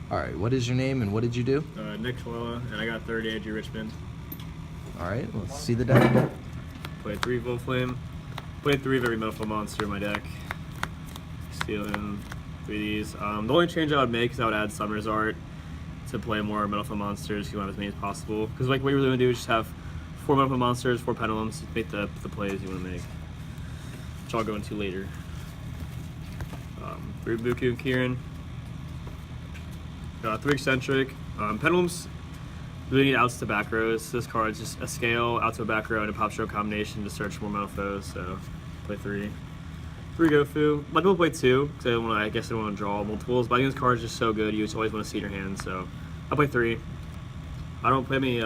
All right, what is your name and what did you do? Nick Colella, and I got third AG Richmond. All right, let's see the deck. Played 3 Volflame. Played 3 of every Metalfoe monster in my deck. Stealing 3 of these. The only change I would make is I would add Summer's Art to play more Metalfoe monsters. You want as many as possible. Because like what you really want to do is just have 4 Metalfoe monsters, 4 Pendulums to make the plays you want to make. Which I'll go into later. 3 Buku and Kieran. 3 Eccentric. Pendulums really need outs to back rows. This card is just a scale, out to a back row, and a pop show combination to search more Metalfoes. So play 3. 3 Gofu. A lot of people play 2 because I guess they don't want to draw multiples. But I think this card is just so good. You just always want to see it in your hand. So I'll play 3. I don't play any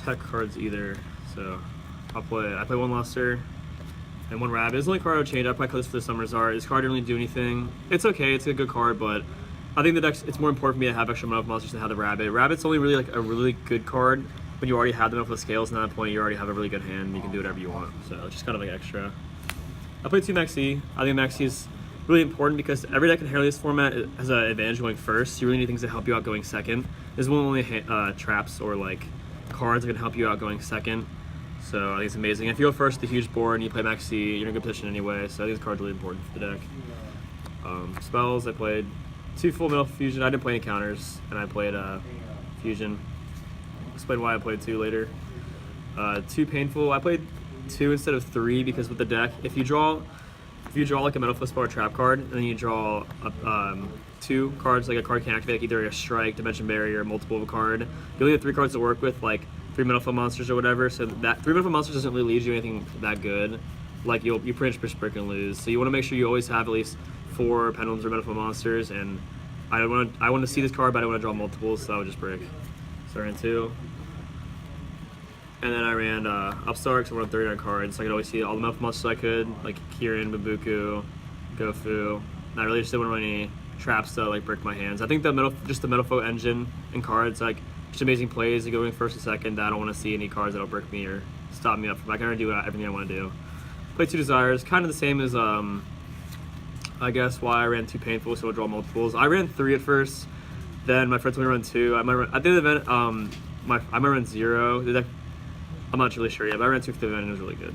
tech cards either. So I play 1 Luster and 1 Rabbit. It's the only card I would change. I probably play this for the Summer's Art. This card didn't really do anything. It's okay. It's a good card, but I think the deck, it's more important for me to have extra Metalfoe monsters than have the Rabbit. Rabbit's only really like a really good card when you already have the Metalfoe scales, and at that point you already have a really good hand and you can do whatever you want. So it's just kind of like extra. I played 2 Maxi. I think Maxi is really important because every deck in Heralius format has an advantage going first. You really need things to help you out going second. There's only traps or like cards that can help you out going second. So I think it's amazing. If you go first with the huge board and you play Maxi, you're in a good position anyway. So I think this card's really important for the deck. Spells, I played 2 full Metalfoe Fusion. I didn't play any counters, and I played Fusion. I'll explain why I played 2 later. 2 Painful. I played 2 instead of 3 because with the deck, if you draw like a Metalfoe spell or trap card, and then you draw 2 cards, like a card can activate, like either a Strike, Dimension Barrier, or multiple of a card. You only have 3 cards to work with, like 3 Metalfoe monsters or whatever. So that 3 Metalfoe monsters doesn't really lead you anything that good. Like you pretty much brick and lose. So you want to make sure you always have at least 4 Pendulums or Metalfoe monsters, and I want to see this card, but I don't want to draw multiples, so I would just brick. So I ran 2. And then I ran Upstart, because I wanted 39 cards, so I could always see all the Metalfoe monsters I could, like Kieran, Babuku, Gofu. And I really just didn't want to run any traps to like brick my hands. I think the Metalfoe engine and cards, like just amazing plays, like going first and second. I don't want to see any cards that'll brick me or stop me up from. I can already do everything I want to do. Play 2 Desires, kind of the same as I guess why I ran 2 Painful, so I'll draw multiples. I ran 3 at first, then my friend told me to run 2. At the end of the event, I might run 0. The deck, I'm not really sure yet, but I ran 2 for the event and it was really good.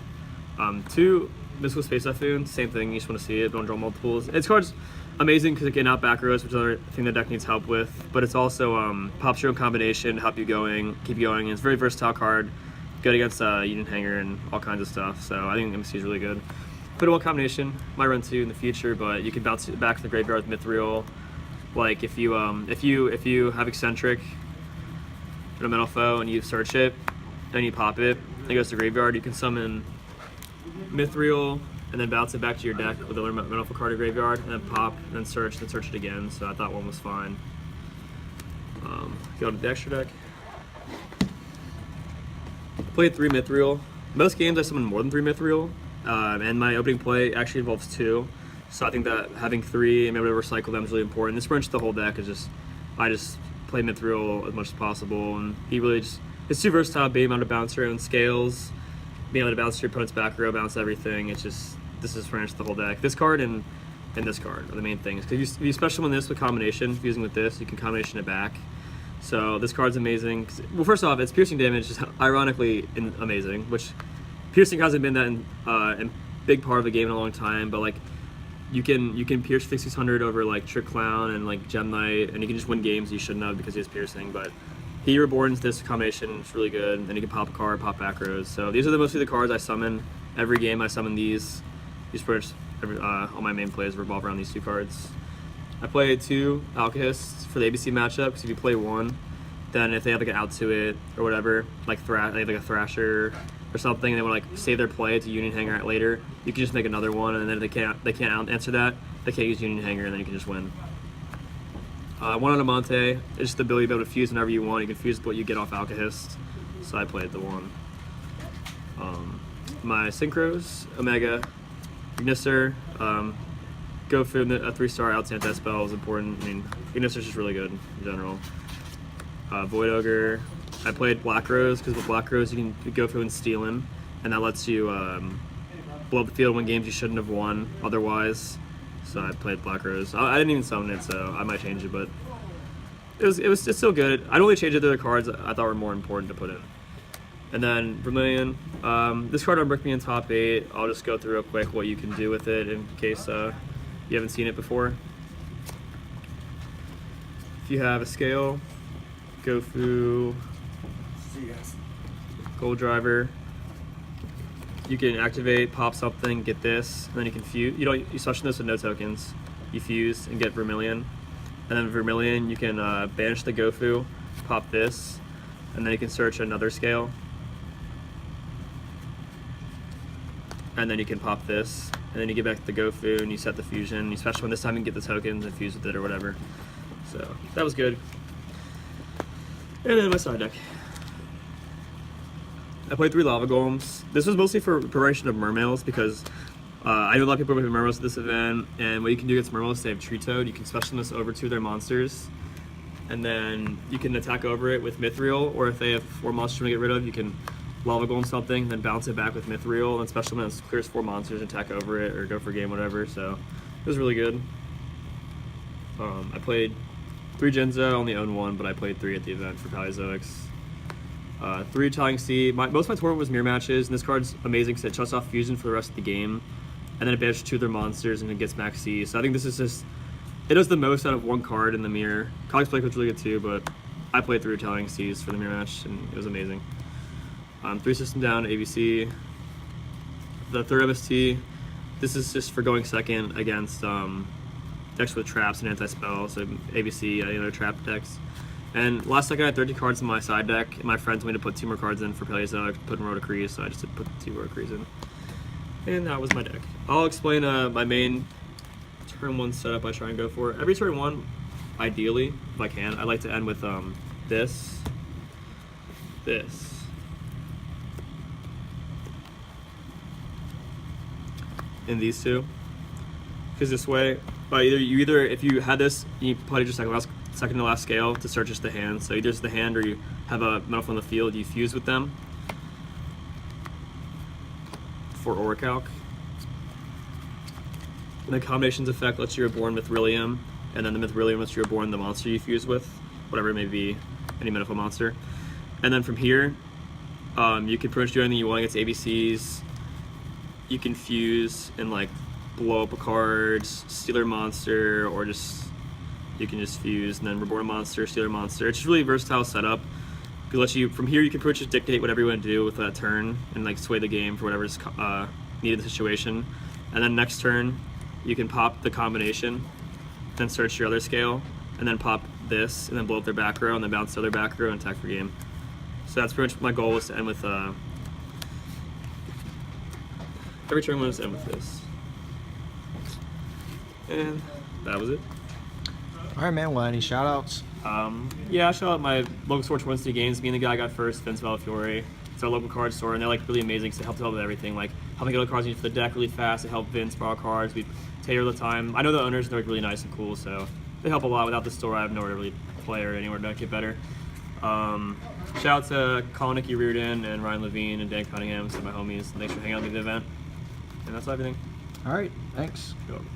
2 Mystical Space Typhoon, same thing, you just want to see it, don't draw multiples. Its card's amazing because it can out back rows, which is another thing the deck needs help with, but it's also pop show combination to help you keep going, and it's a very versatile card, good against Union Hanger and all kinds of stuff, so I think MC is really good. Put 1 combination, might run 2 in the future, but you can bounce it back to the graveyard with Mithril. Like if you have Eccentric and a Metalfoe and you search it, and you pop it, and it goes to the graveyard, you can summon Mithril and then bounce it back to your deck with another Metalfoe card to graveyard, and then pop, and then search it again. So I thought 1 was fine. Go to the extra deck. Played 3 Mithril. Most games I summon more than 3 Mithril. And my opening play actually involves 2, so I think that having 3 and being able to recycle them is really important. This branch the whole deck is I just play Mithril as much as possible, and he really it's too versatile, being able to bounce your own scales, being able to bounce your opponent's back row, bounce everything. This is branch the whole deck. This card and this card are the main things. Because if you special summon this with combination, using with this, you can combination it back. So this card's amazing. Well, first off, its piercing damage is ironically amazing, which piercing hasn't been that in big part of the game in a long time, but like you can pierce 6600 over like Trick Clown and like Gem Knight, and you can just win games you shouldn't have because he has piercing. But he reborns this combination, it's really good, and you can pop a card, pop back rows. So these are mostly the cards I summon. Every game I summon these first. All my main plays revolve around these 2 cards. I played 2 Alkahists for the ABC matchup, because if you play 1, then if they have like an out to it or whatever, like they have like a Thrasher or something, and they want to like save their play to Union Hanger later, you can just make another one, and then if they can't answer that, they can't use Union Hanger, and then you can just win. 1 Adamante, it's just the ability to be able to fuse whenever you want. You can fuse what you get off Alkahist, so I played the 1. My Synchros, Omega, Ignister, go for a 3-star out anti-spell is important. I mean, Ignister's just really good in general. Void Ogre. I played Black Rose because with Black Rose you can go through and steal him, and that lets you blow up the field, win games you shouldn't have won otherwise. So I played Black Rose. I didn't even summon it, so I might change it, but it's still good. I'd only change it to the cards I thought were more important to put in. And then Vermilion. This card will brick me in top 8. I'll just go through real quick what you can do with it in case you haven't seen it before. If you have a scale, Gofu, Gold Driver, you can activate, pop something, get this, and then you can fuse. You special this with no tokens. You fuse and get Vermilion, and then Vermilion you can banish the Gofu, pop this, and then you can search another scale, and then you can pop this, and then you get back to the Gofu and you set the fusion. You special one this time and get the tokens and fuse with it or whatever. So that was good. And then my side deck. I played 3 Lava Golems. This was mostly for preparation of Mermails because I know a lot of people are with Mermails at this event, and what you can do against Mermails, they have Tree Toad. You can special this over 2 of their monsters, and then you can attack over it with Mithril, or if they have 4 monsters you want to get rid of, you can Lava Golem something, then bounce it back with Mithril, and then special this clears 4 monsters and attack over it, or go for game, whatever. So it was really good. I played 3 Genza, only owned 1, but I played 3 at the event for Paleozoics. 3 Italian Sea. Most of my tournament was mirror matches, and this card's amazing because it shuts off Fusion for the rest of the game, and then it banishes 2 of their monsters and it gets max C. So I think this is just, it does the most out of 1 card in the mirror. Cogs Play was really good too, but I played 3 Italian Seas for the mirror match, and it was amazing. 3 System Down, ABC. The 3rd MST, this is just for going second against decks with traps and anti-spell, so ABC, any other trap decks. And last second I had 30 cards in my side deck, and my friends wanted me to put 2 more cards in for Paleozoic, put in Rotocrease, so I just put 2 Rotocrease in. And that was my deck. I'll explain my main turn 1 setup I try and go for. Every turn 1, ideally, if I can, I like to end with this, and these 2. Because this way, if you had this, you play just like second to last scale to search just the hand. So either it's the hand or you have a Metal on the field, you fuse with them for Orichalc. And the combinations effect lets you reborn Mithrilium, and then the Mithrilium lets you reborn the monster you fuse with, whatever it may be, any Metal monster. And then from here, you can pretty much do anything you want against ABCs. You can fuse and like blow up a card, steal a monster, or you can just fuse and then reborn a monster, steal a monster. It's just really versatile setup. It lets you, from here you can pretty much dictate whatever you want to do with that turn and like sway the game for whatever's needed in the situation. And then next turn, you can pop the combination, then search your other scale, and then pop this, and then blow up their back row, and then bounce to their back row and attack for game. So that's pretty much my goal, was to end with every turn was to end with this. And that was it. All right, man. Well, any shout outs? Yeah, I shout out my local store, Wednesday Games. Me and the guy I got first, Vince Valafiore. It's our local card store, and they're like really amazing because they help with everything. Like helping get all the cards you need for the deck really fast. They help Vince borrow cards. We tailor the time. I know the owners, they're like really nice and cool, so they help a lot. Without the store, I have nowhere to really play or anywhere to get better. Shout out to Colin Nicky Reardon and Ryan Levine and Dan Cunningham, some of my homies. Thanks for hanging out at the event. And that's everything. All right. Thanks. You're welcome.